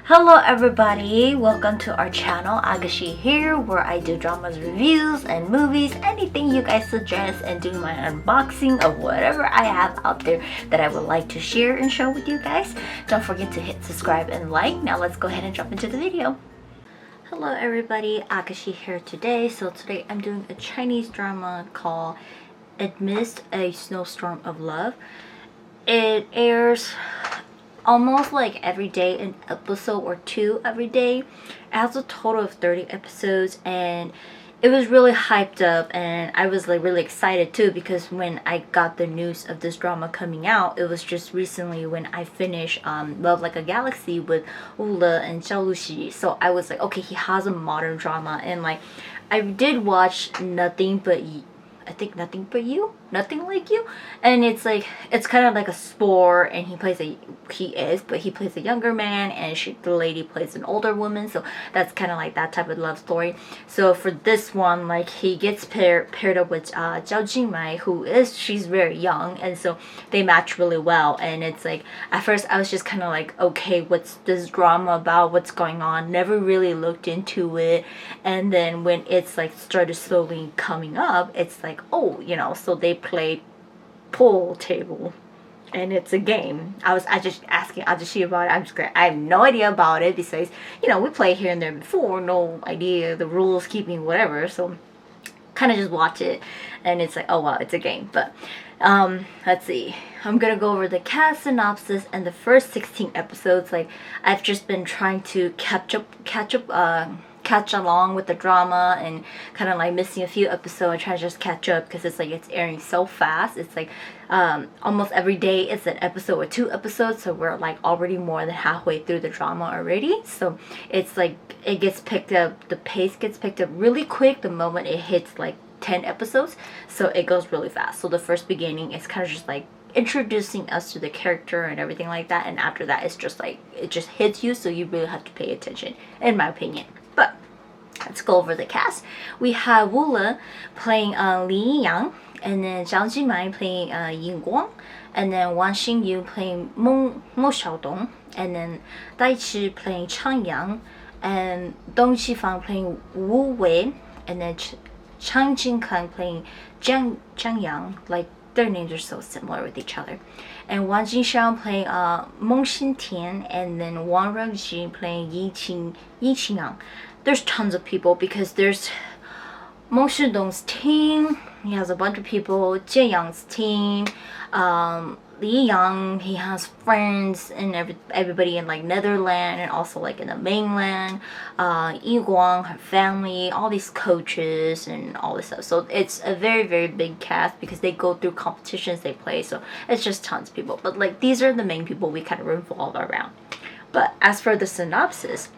Hello everybody, welcome to our channel. Agashi here, where I do dramas, reviews, and movies, anything you guys suggest, and do my unboxing of whatever I have out there that I would like to share and show with you guys. Don't forget to hit subscribe and like. Now let's go ahead and jump into the video. Hello everybody, Agashi here today. So today I'm doing a Chinese drama called Amidst, a Snowstorm of Love. It airs almost like every day, an episode or two every day. It has a total of 30 episodes, and it was really hyped up, and I was like really excited too, because when I got the news of this drama coming out, it was just recently when I finished Love Like a Galaxy with Wu Lei and Xiao Luxi. So I was like, okay, he has a modern drama, and like I did watch Nothing But Nothing Like You, and it's like, it's kind of like a sport, and he plays a younger man, and the lady plays an older woman, so that's kind of like that type of love story. So for this one, like, he gets paired up with Zhao Jingmai, she's very young, and so they match really well. And it's like, at first I was just kind of like, okay, what's this drama about, what's going on, never really looked into it. And then when it's like started slowly coming up, it's like, oh, you know, so they play pool table, and it's a game. I just asking Ajashi about it. I have no idea about it, besides, you know, we played here and there before, no idea the rules, keeping whatever, so kind of just watch it, and it's like, oh wow, it's a game. But let's see, I'm gonna go over the cast synopsis and the first 16 episodes. Like, I've just been trying to catch along with the drama, and kind of like missing a few episodes and trying to just catch up, because it's like it's airing so fast. It's like almost every day it's an episode or 2 episodes, so we're like already more than halfway through the drama already. So it's like it gets picked up, the pace gets picked up really quick the moment it hits like 10 episodes, so it goes really fast. So the first beginning is kind of just like introducing us to the character and everything like that, and after that it's just like it just hits you, so you really have to pay attention, in my opinion. But let's go over the cast. We have Wu Lei playing Li Yang, and then Zhao Jimai playing Yin Guang, and then Wang Xingyu playing Mo Xiaodong, and then Dai Chi playing Chang Yang, and Dong Qifang playing Wu Wei, and then Chang Jingkan playing Jiang Yang. Like, their names are so similar with each other. And Wang Jinshan playing Meng Xintian, and then Wang Rengji playing Yi Qingyang. There's tons of people, because there's Meng Shidong's team, he has a bunch of people, Jie Yang's team, Li Yang, he has friends, and everybody in like Netherlands, and also like in the mainland, Yi Guang, her family, all these coaches and all this stuff. So it's a very, very big cast, because they go through competitions they play, so it's just tons of people. But like, these are the main people we kind of revolve around. But as for the synopsis,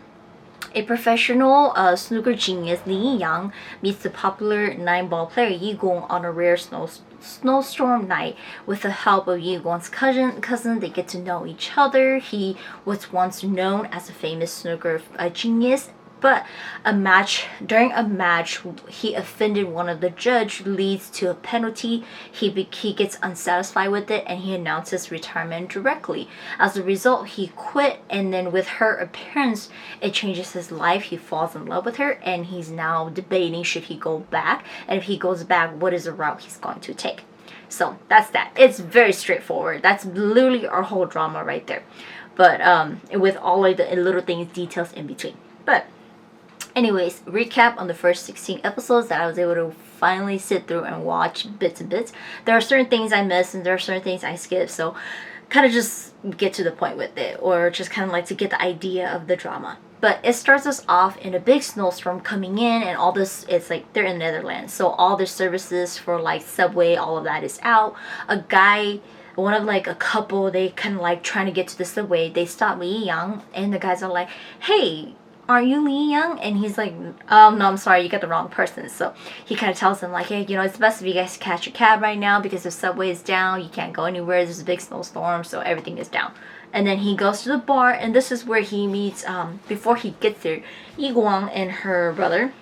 a professional snooker genius, Li Yang, meets the popular 9-ball player Yi Guang on a rare snowstorm night. With the help of Yi Guang's cousin, they get to know each other. He was once known as a famous snooker genius, but during a match, he offended one of the judge, leads to a penalty. He gets unsatisfied with it, and he announces retirement directly. As a result, he quit, and then with her appearance, it changes his life. He falls in love with her, and he's now debating, should he go back, and if he goes back, what is the route he's going to take. So that's that. It's very straightforward. That's literally our whole drama right there, but with all of the little things, details in between. But anyways, recap on the first 16 episodes that I was able to finally sit through and watch bits and bits. There are certain things I missed, and there are certain things I skipped, so kind of just get to the point with it, or just kind of like to get the idea of the drama. But it starts us off in a big snowstorm coming in, and all this, it's like they're in Netherlands, so all the services for like subway, all of that is out. One of like a couple, they kind of like trying to get to the subway, they stop Li Yang, and the guys are like, hey, are you Li Yang? And he's like, no, I'm sorry, you got the wrong person. So he kind of tells them like, hey, you know, it's best if you guys catch a cab right now, because the subway is down, you can't go anywhere, there's a big snowstorm, so everything is down. And then he goes to the bar, and this is where he meets, before he gets there, Yi Guang and her brother,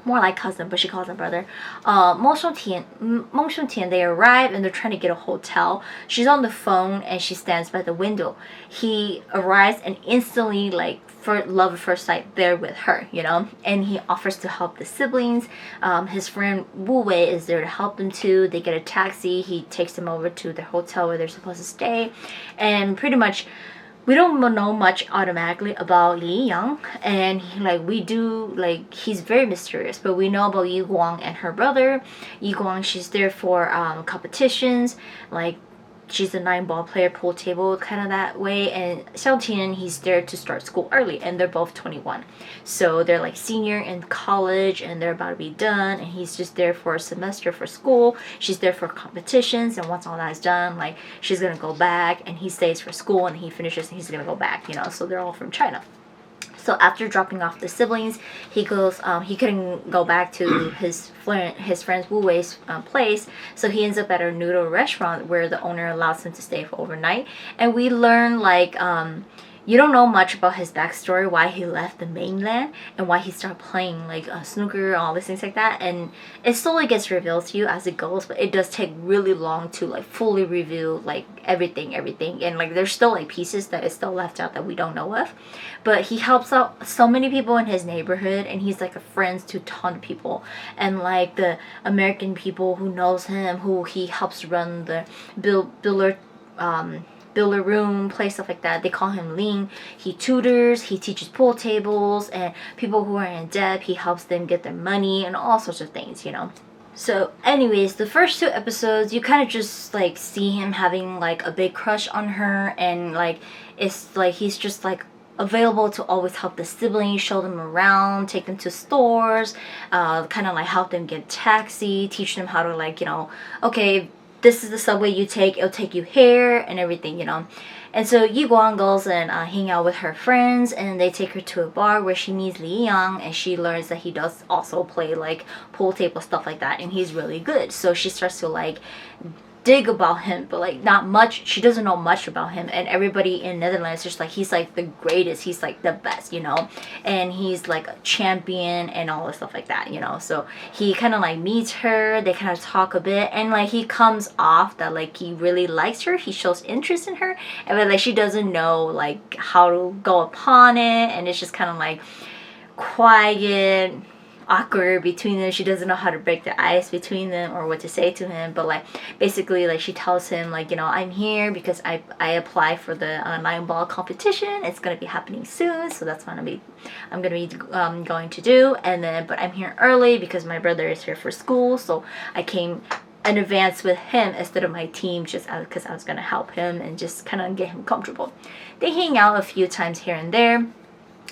more like cousin, but she calls him brother. Meng Shengtian, they arrive and they're trying to get a hotel. She's on the phone and she stands by the window. He arrives and instantly, like, for love at first sight, there with her, you know, and he offers to help the siblings. His friend Wu Lei is there to help them too. They get a taxi. He takes them over to the hotel where they're supposed to stay, and pretty much we don't know much automatically about Li Yang, and we do, like, he's very mysterious, but we know about Yi Guang and her brother. Yi Guang, she's there for competitions, like she's a 9-ball player, pool table, kind of that way. And Xiao Tian, he's there to start school early, and they're both 21. So they're like senior in college, and they're about to be done, and he's just there for a semester for school. She's there for competitions, and once all that is done, like, she's gonna go back, and he stays for school, and he finishes, and he's gonna go back, you know, so they're all from China. So after dropping off the siblings, he goes. He couldn't go back to his friend's Wu Wei's place, so he ends up at a noodle restaurant where the owner allows him to stay for overnight. And we learn, like, you don't know much about his backstory, why he left the mainland, and why he started playing, like, snooker, all these things like that. And it slowly gets revealed to you as it goes, but it does take really long to, like, fully reveal, like, everything. And, like, there's still, like, pieces that is still left out that we don't know of. But he helps out so many people in his neighborhood, and he's, like, a friend to a ton of people. And, like, the American people who knows him, who he helps run the builder room, place, stuff like that, they call him Ling. He tutors, he teaches pool tables, and people who are in debt, he helps them get their money and all sorts of things, you know. So anyways, the first 2 episodes, you kind of just, like, see him having, like, a big crush on her, and, like, it's like he's just, like, available to always help the siblings, show them around, take them to stores, kind of, like, help them get a taxi, teach them how to, like, you know, okay, this is the subway you take, it'll take you here, and everything, you know. And so Yi Guang goes and hang out with her friends, and they take her to a bar where she meets Li Yang, and she learns that he does also play, like, pool table, stuff like that, and he's really good. So she starts to, like, dig about him, but, like, not much. She doesn't know much about him, and everybody in Netherlands just, like, he's, like, the greatest, he's, like, the best, you know, and he's, like, a champion and all this stuff like that, you know. So he kind of, like, meets her, they kind of talk a bit, and, like, he comes off that, like, he really likes her, he shows interest in her, and, but, like, she doesn't know, like, how to go upon it, and it's just kind of, like, quiet, awkward between them. She doesn't know how to break the ice between them or what to say to him, but, like, basically, like, she tells him, like, you know, I'm here because I apply for the 9-ball competition. It's gonna be happening soon, so that's what I'm gonna be going to do. And then, but I'm here early because my brother is here for school, so I came in advance with him instead of my team, just because I was gonna help him and just kind of get him comfortable. They hang out a few times here and there.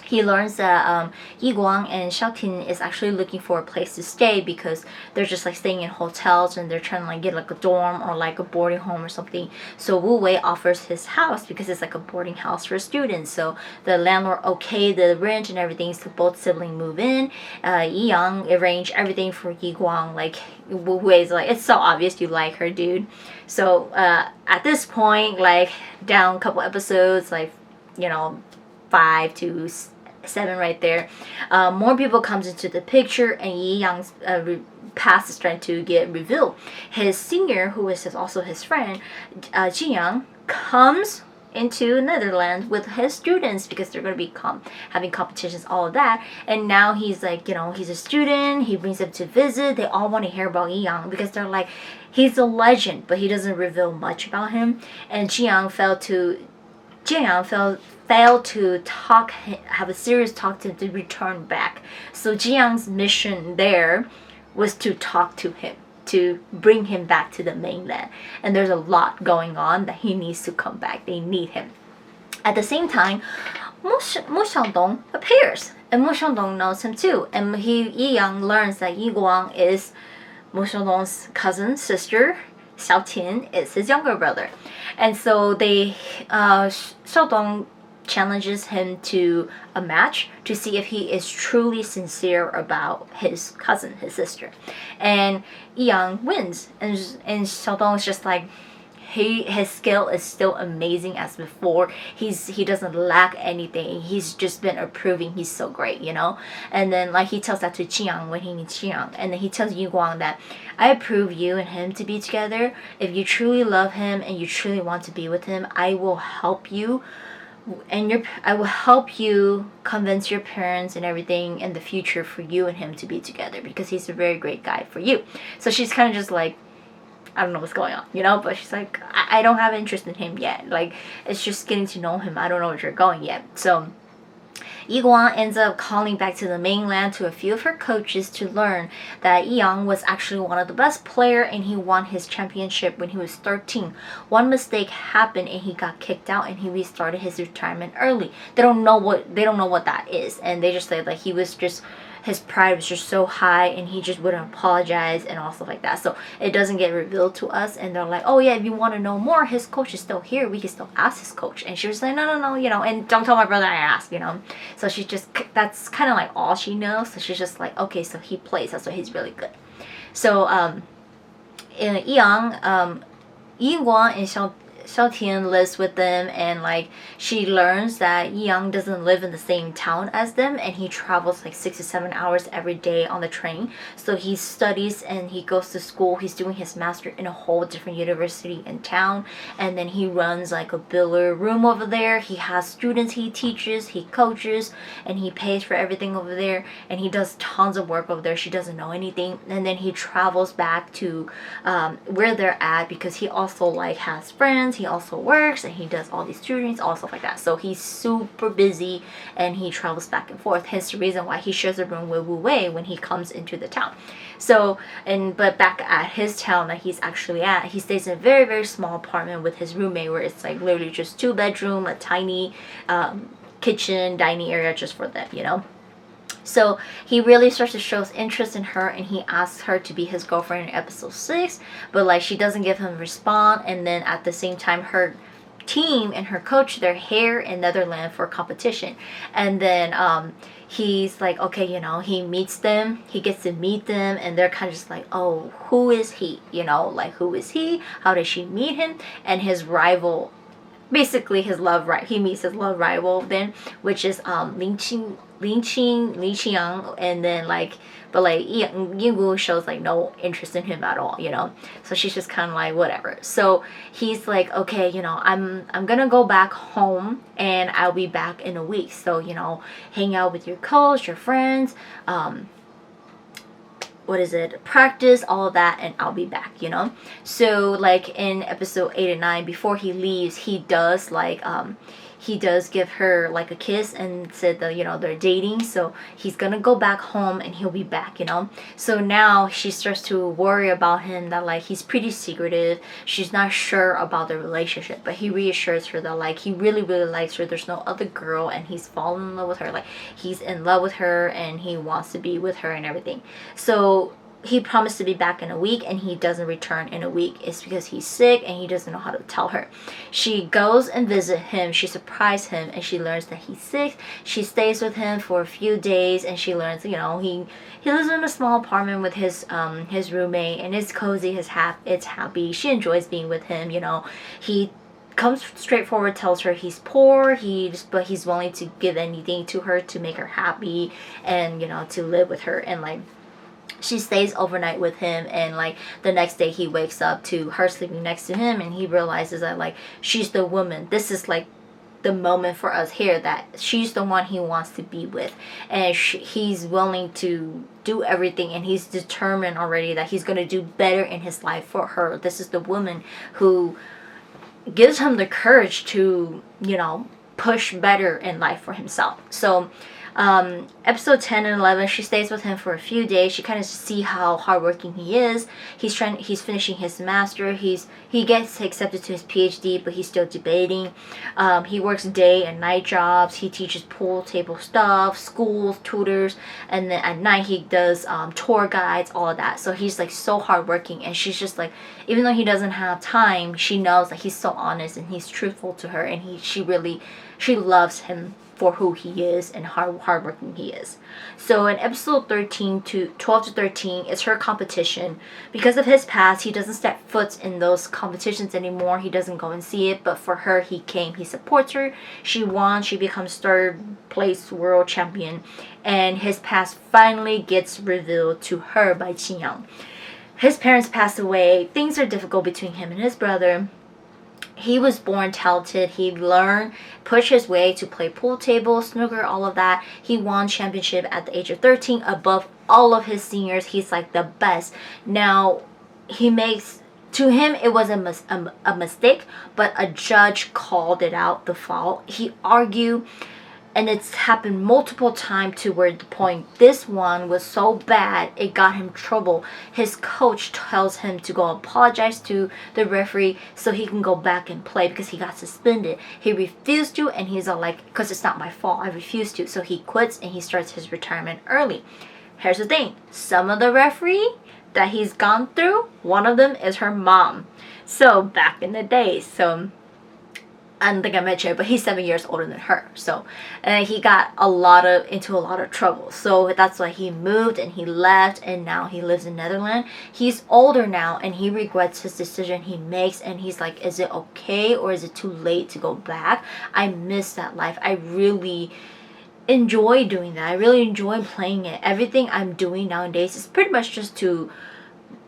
He learns that Yi Guang and Xiaotin is actually looking for a place to stay because they're just, like, staying in hotels, and they're trying to, like, get, like, a dorm or, like, a boarding home or something. So Wu Wei offers his house because it's, like, a boarding house for students. So the landlord okayed the rent and everything, so both siblings move in. Yi Yang arranged everything for Yi Guang. Like, Wu Wei's like, it's so obvious you like her, dude. So at this point, like, down a couple episodes, like, you know, 5 to 7 right there, more people comes into the picture, and Yi Yang's past is trying to get revealed. His senior, who is also his friend, Ji Yang, comes into Netherlands with his students because they're going to be having competitions, all of that. And now he's, like, you know, he's a student, he brings them to visit. They all want to hear about Yi Yang because they're like, he's a legend, but he doesn't reveal much about him. And Ji Yang failed to have a serious talk to return back. So Jiang's mission there was to talk to him, to bring him back to the mainland. And there's a lot going on that he needs to come back. They need him. At the same time, Mu Xiaodong appears, and Mu Xiaodong knows him too. And Yi Yang learns that Yi Guang is Mu Xiaodong's cousin, sister. Xiao Tian is his younger brother. And so Xiaodong challenges him to a match to see if he is truly sincere about his cousin, his sister. And Yi Yang wins, and Xiaodong is just like, his skill is still amazing as before. He doesn't lack anything. He's just been approving he's so great, you know. And then like he tells that to Chiang when he meets Chiang, and then he tells Yu Guang that I approve you and him to be together. If you truly love him and you truly want to be with him, I will help you, and I will help you convince your parents and everything in the future for you and him to be together, because he's a very great guy for you. So she's kind of just like, I don't know what's going on, you know, but she's like, I don't have interest in him yet. Like, it's just getting to know him. I don't know where you're going yet. So Yi Guang ends up calling back to the mainland to a few of her coaches to learn that Yang was actually one of the best player, and he won his championship when he was 13. One mistake happened and he got kicked out, and he restarted his retirement early. They don't know what that is, and they just say like he was just, his pride was just so high and he just wouldn't apologize and all stuff like that. So it doesn't get revealed to us, and they're like, oh yeah, if you want to know more, his coach is still here, we can still ask his coach. And she was like, no, you know, and don't tell my brother I asked, you know. So she's just, that's kind of like all she knows. So she's just like, okay, so he plays, that's why he's really good. So in Yang, Yi Guang and Xiaotian lives with them, and like she learns that Yang doesn't live in the same town as them, and he travels like 6 to 7 hours every day on the train. So he studies and he goes to school. He's doing his master in a whole different university in town, and then he runs like a billiard room over there. He has students he teaches, he coaches, and he pays for everything over there, and he does tons of work over there. She doesn't know anything. And then he travels back to where they're at, because he also like has friends. He also works and he does all these tutorings, all stuff like that. So he's super busy and he travels back and forth. Hence the reason why he shares a room with Wu Lei when he comes into the town. So, but back at his town that he's actually at, he stays in a very, very small apartment with his roommate, where it's like literally just 2-bedroom, a tiny kitchen, dining area just for them, you know. So he really starts to show interest in her, and he asks her to be his girlfriend in episode 6, but like she doesn't give him a response. And then at the same time, her team and her coach, they're here in Netherlands for competition. And then he's like, okay, you know, he meets them, he gets to meet them, and they're kind of just like, oh, who is he? You know, like, who is he? How did she meet him? And his rival, basically his love rival, he meets his love rival then, which is Li Qiang, and then like, but like Yinggu shows like no interest in him at all, you know. So she's just kind of like whatever. So he's like, okay, you know, I'm gonna go back home and I'll be back in a week. So, you know, hang out with your coach, your friends, practice all of that, and I'll be back, you know. So like in episode 8 and 9, before he leaves, he does like he does give her like a kiss and said that, you know, they're dating. So he's gonna go back home and he'll be back, you know. So now she starts to worry about him, that like he's pretty secretive. She's not sure about the relationship, but he reassures her that like he really, really likes her. There's no other girl, and he's fallen in love with her. Like he's in love with her and he wants to be with her and everything. So he promised to be back in a week, and he doesn't return in a week. It's because he's sick and he doesn't know how to tell her. She goes and visit him. She surprises him, and she learns that he's sick. She stays with him for a few days, and she learns, you know, he lives in a small apartment with his roommate, and it's cozy, it's happy. She enjoys being with him, you know. He comes straightforward, tells her he's poor, but he's willing to give anything to her to make her happy, and, you know, to live with her. And like, she stays overnight with him, and like the next day he wakes up to her sleeping next to him, and he realizes that like she's the woman. This is like the moment for us here, that she's the one he wants to be with, and he's willing to do everything, and he's determined already that he's going to do better in his life for her. This is the woman who gives him the courage to, you know, push better in life for himself. So episode 10 and 11, she stays with him for a few days. She kind of see how hardworking he is. He's finishing his master. He gets accepted to his PhD, but he's still debating. He works day and night jobs. He teaches pool table stuff, schools, tutors, and then at night he does tour guides, all of that. So he's like so hardworking, and she's just like, even though he doesn't have time, she knows that he's so honest and he's truthful to her, and she loves him for who he is and how hardworking he is. So in episode 13 to 12 to 13, it's her competition. Because of his past, he doesn't step foot in those competitions anymore. He doesn't go and see it. But for her, he came. He supports her. She won. She becomes third place world champion. And his past finally gets revealed to her by Qin Yang. His parents passed away. Things are difficult between him and his brother. He was born talented. He learned, pushed his way to play pool table, snooker, all of that. He won championship at the age of 13 above all of his seniors. He's like the best. Now, to him, it was a mistake, but a judge called it out, the fault. He argued, and it's happened multiple times to where the point this one was so bad it got him trouble. His coach tells him to go apologize to the referee so he can go back and play because he got suspended. He refused to, and he's all like, because it's not my fault, I refuse to. So he quits and he starts his retirement early. Here's the thing, some of the referee that he's gone through, one of them is her mom. So back in the day, I don't think I mentioned it, but he's 7 years older than her. So, and he got into a lot of trouble. So that's why he moved and he left, and now he lives in Netherlands. He's older now, and he regrets his decision he makes, and he's like, is it okay or is it too late to go back? I miss that life. I really enjoy doing that. I really enjoy playing it. Everything I'm doing nowadays is pretty much just to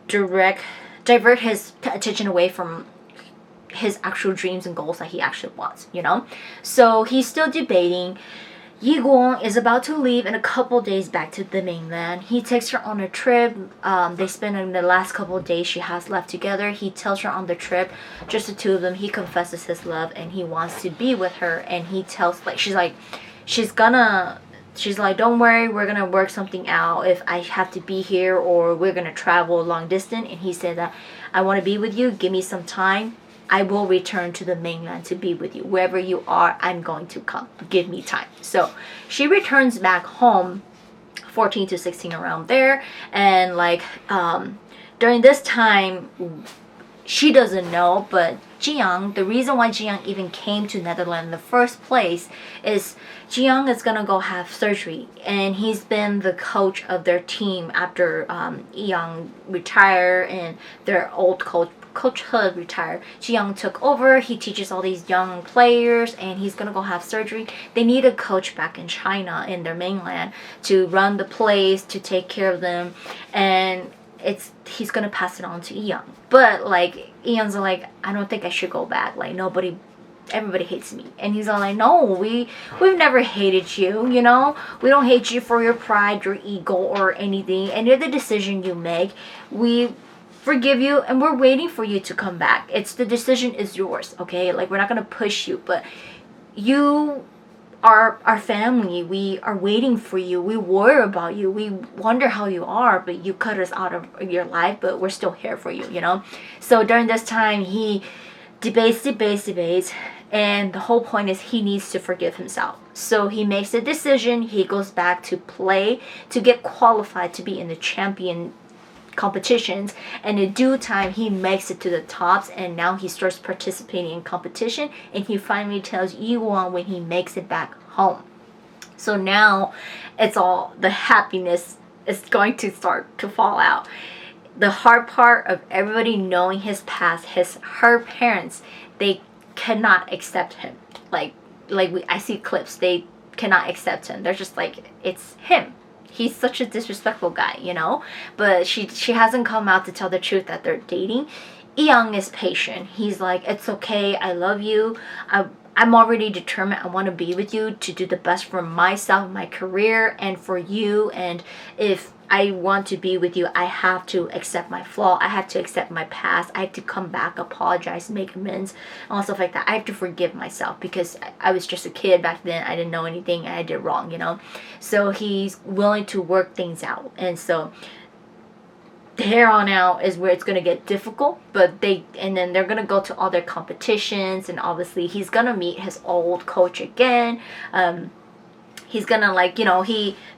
divert his attention away from his actual dreams and goals that he actually wants, you know? So he's still debating. Yi Guang is about to leave in a couple days back to the mainland. He takes her on a trip. They spend the last couple of days she has left together. He tells her on the trip, just the two of them, he confesses his love and he wants to be with her. And he tells, she's like, don't worry, we're gonna work something out if I have to be here or we're gonna travel long distance. And he said that I want to be with you, give me some time. I will return to the mainland to be with you. Wherever you are, I'm going to come. Give me time. So she returns back home, 14 to 16 around there. And during this time, she doesn't know, but Jiang, the reason why Jiang even came to Netherlands in the first place is Jiang is gonna go have surgery, and he's been the coach of their team after Yang retired and their old Coach Hood retired. Jiang took over. He teaches all these young players, and he's gonna go have surgery. They need a coach back in China, in their mainland, to run the place, to take care of them, and he's gonna pass it on to Yang. But Yang's like, I don't think I should go back. Everybody hates me. And he's all like, no, we've never hated you, you know? We don't hate you for your pride, your ego, or anything. Any of the decision you make, we forgive you, and we're waiting for you to come back. The decision is yours, okay? We're not gonna push you, but you are our family. We are waiting for you. We worry about you. We wonder how you are, but you cut us out of your life, but we're still here for you, you know? So during this time, he debates, and the whole point is he needs to forgive himself. So he makes a decision. He goes back to play, to get qualified to be in the champion competitions, and in due time he makes it to the tops, and now he starts participating in competition, and he finally tells Yi Guang when he makes it back home. So now it's all the happiness is going to start to fall out. The hard part of everybody knowing his past, her parents, they cannot accept him. I see clips, they cannot accept him. They're just like, it's him. He's such a disrespectful guy, you know? But she hasn't come out to tell the truth that they're dating. Young is patient. He's like, it's okay, I love you. I'm already determined. I want to be with you to do the best for myself, my career, and for you. And if I want to be with you, I have to accept my flaw. I have to accept my past. I have to come back, apologize, make amends, and stuff like that. I have to forgive myself because I was just a kid back then. I didn't know anything and I did wrong, you know? So he's willing to work things out. And so here on out is where it's going to get difficult, and then they're going to go to all their competitions, and obviously he's going to meet his old coach again. He's gonna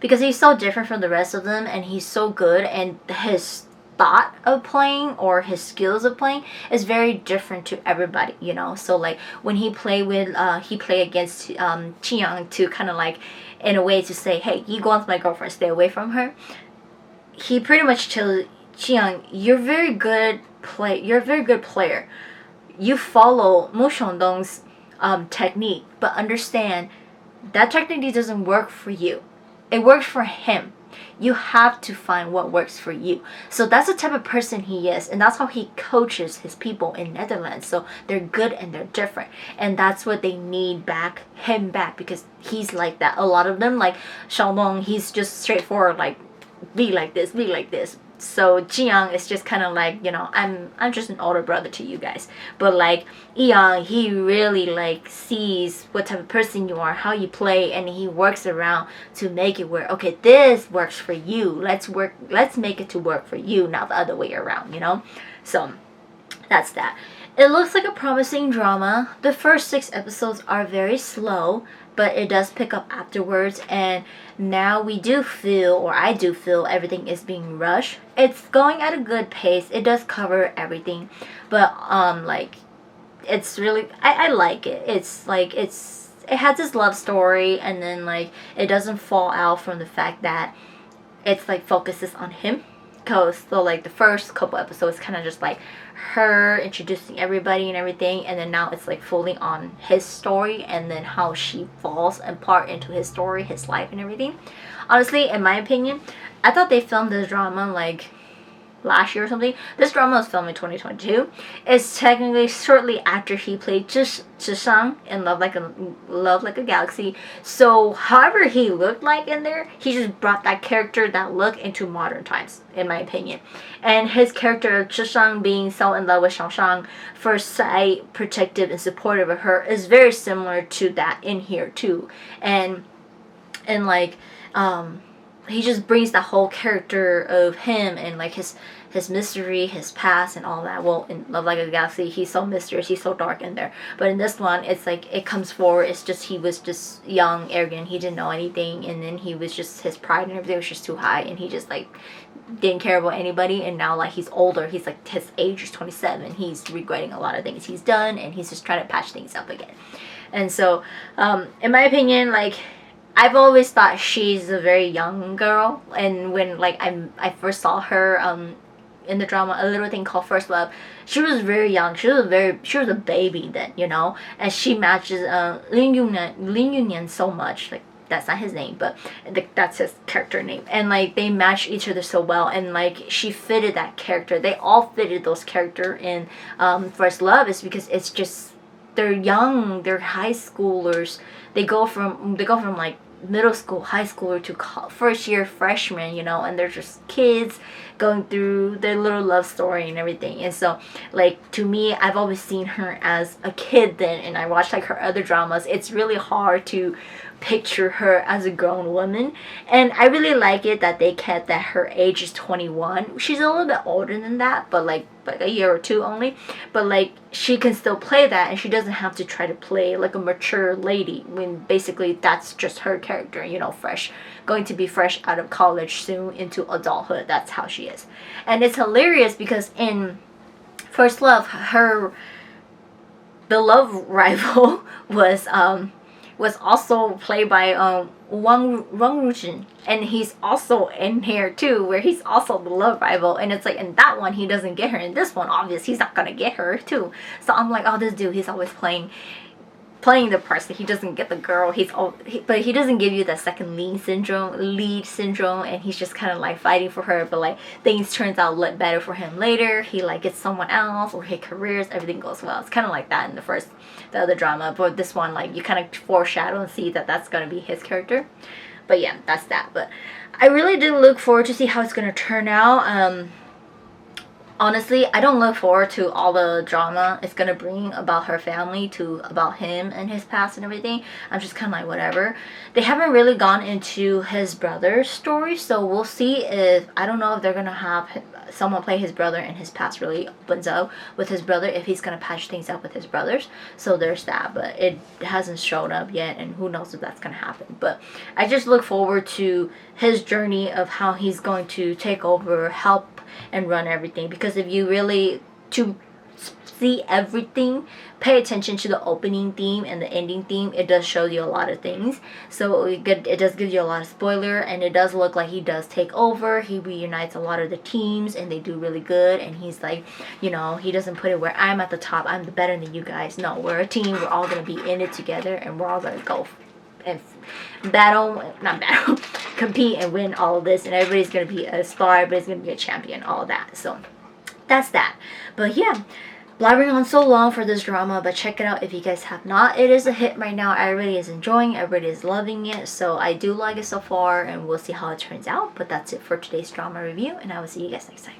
because he's so different from the rest of them, and he's so good, and his thought of playing or his skills of playing is very different to everybody, you know. So like when he play against Chi-young to kind of like in a way to say, hey, you go on to my girlfriend, stay away from her. He pretty much tells Chi-young, you're a very good player. You follow Mu Xiongdong's technique, but understand that technique doesn't work for you. It works for him. You have to find what works for you. So that's the type of person he is, and that's how he coaches his people in Netherlands. So they're good and they're different, and that's what they need him back, because he's like that. A lot of them, like Xiaodong, he's just straightforward, like be like this, be like this. So Ji-young is just kind of like, you know, I'm just an older brother to you guys. But like Yi-young, he really like sees what type of person you are, how you play, and he works around to make it work. Okay, this works for you. Let's make it to work for you, not the other way around, you know? So that's that. It looks like a promising drama. The first 6 episodes are very slow, but it does pick up afterwards, and now I do feel everything is being rushed. It's going at a good pace. It does cover everything, but like it's really I like it. It's like it has this love story, and then like it doesn't fall out from the fact that it's like focuses on him. So like the first couple episodes kind of just like her introducing everybody and everything, and then now it's like fully on his story, and then how she falls apart into his story, his life and everything. Honestly, in my opinion, I thought they filmed this drama like last year or something. This drama was filmed in 2022. It's technically shortly after he played Zhishang in Love Like a Galaxy. So however he looked like in there, he just brought that character, that look into modern times, in my opinion. And his character Zhishang being so in love with Xiaoshang, first sight, protective and supportive of her, is very similar to that in here too. And like he just brings the whole character of him and like his mystery, his past and all that. Well, in Love Like a Galaxy, he's so mysterious, he's so dark in there. But in this one, it's like it comes forward. It's just he was just young, arrogant, he didn't know anything, and then he was just, his pride and everything was just too high, and he just like didn't care about anybody. And now like he's older, he's like, his age is 27, he's regretting a lot of things he's done, and he's just trying to patch things up again. And so in my opinion, like I've always thought she's a very young girl, and when like I first saw her in the drama, a little thing called First Love, she was very young. She was a baby then, you know, and she matches Lin Yunian so much. Like that's not his name, but that's his character name, and like they match each other so well, and like she fitted that character. They all fitted those character in First Love, is because it's just they're young, they're high schoolers. They go from like middle school, high schooler to first year freshman, you know, and they're just kids going through their little love story and everything. And so like to me, I've always seen her as a kid then, and I watched like her other dramas. It's really hard to picture her as a grown woman, and I really like it that they kept that her age is 21. She's a little bit older than that, but like a year or two only, but like she can still play that, and she doesn't have to try to play like a mature lady when basically that's just her character, you know, going to be fresh out of college soon into adulthood. That's how she is. And it's hilarious because in First Love, the love rival was also played by Wang Rujin, and he's also in here too, where he's also the love rival. And it's like in that one he doesn't get her, in this one obviously he's not gonna get her too. So I'm like, oh, this dude, he's always playing the person. He doesn't get the girl. But he doesn't give you that second lead syndrome, and he's just kind of like fighting for her. But like things turns out better for him later. He like gets someone else, or his careers, everything goes well. It's kind of like that in the other drama. But this one, like you kind of foreshadow and see that that's gonna be his character. But yeah, that's that. But I really do look forward to see how it's gonna turn out. Honestly, I don't look forward to all the drama it's gonna bring about her family, about him and his past and everything. I'm just kind of like, whatever. They haven't really gone into his brother's story, so we'll see if, I don't know if they're gonna have someone play his brother and his past really opens up with his brother, if he's gonna patch things up with his brothers. So there's that, but it hasn't shown up yet, and who knows if that's gonna happen. But I just look forward to his journey of how he's going to take over, help and run everything. Because if you really to see everything, pay attention to the opening theme and the ending theme. It does show you a lot of things, so it does give you a lot of spoiler, and it does look like he does take over. He reunites a lot of the teams and they do really good, and he's like, you know, he doesn't put it where I'm at the top, I'm better than you guys. No, we're a team, we're all gonna be in it together, and we're all gonna go and compete and win all of this, and everybody's gonna be a star, everybody's gonna be a champion, all that. So that's that. But yeah, blabbering on so long for this drama, but check it out if you guys have not. It is a hit right now. Everybody is enjoying, everybody is loving it, so I do like it so far, and we'll see how it turns out. But that's it for today's drama review, and I will see you guys next time.